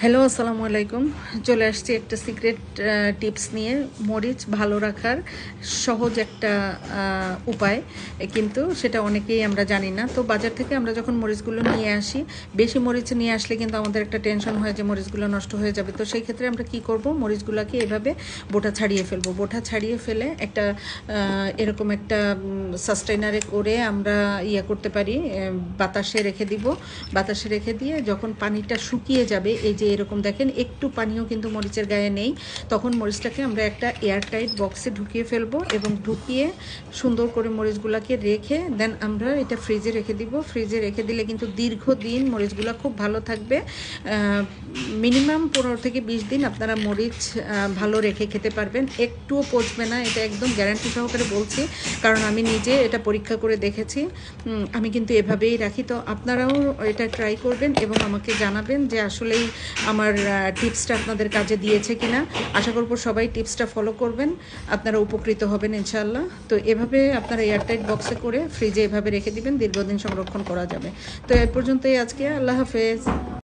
Hello, আসসালামু আলাইকুম। চলে আসছি একটা সিক্রেট টিপস নিয়ে, মরিচ ভালো রাখার সহজ একটা উপায়। কিন্তু সেটা অনেকেই আমরা জানি না। তো বাজার থেকে আমরা যখন মরিচগুলো নিয়ে আসি, বেশি মরিচ নিয়ে আসলে কিন্তু আমাদের একটা টেনশন হয় যে মরিচগুলো নষ্ট হয়ে যাবে। তো সেই ক্ষেত্রে আমরা কি করব, মরিচগুলোকে এভাবে বোটা ছাড়িয়ে ফেলবো। বোটা ছাড়িয়ে ফেলে একটা এরকম একটা সাস্টেইনারে করে আমরা করতে পারি, বাতাসে রেখে দিব। বাতাসে রেখে দিয়ে যখন পানিটা শুকিয়ে যাবে, এই যে এরকম দেখেন একটু পানিও কিন্তু মরিচের গায়ে নেই, তখন মরিচটাকে আমরা একটা এয়ারটাইট বক্সে ঢুকিয়ে ফেলবো এবং ঢুকিয়ে সুন্দর করে মরিচগুলোকে রেখে দেন আমরা এটা ফ্রিজে রেখে দিব। ফ্রিজে রেখে দিলে কিন্তু দীর্ঘদিন মরিচগুলো খুব ভালো থাকবে। মিনিমাম 15 থেকে 20 দিন আপনারা মরিচ ভালো রেখে খেতে পারবেন, একটুও পচবে না। এটা একদম গ্যারান্টি সহকারে বলছি, কারণ আমি নিজে এটা পরীক্ষা করে দেখেছি। আমি কিন্তু এভাবেই রাখি। তো আপনারাও এটা ট্রাই করবেন এবং আমাকে জানাবেন যে আসলেই আমার টিপসটা আপনাদের কাজে দিয়েছে কিনা। আশা করব সবাই টিপসটা ফলো করবেন, আপনারা উপকৃত হবেন ইনশাআল্লাহ। তো এভাবে আপনারা এয়ারটাইট বক্সে করে ফ্রিজে এভাবে রেখে দিবেন, দীর্ঘদিন সংরক্ষণ করা যাবে। তো এ পর্যন্তই আজকে। আল্লাহ হাফেজ।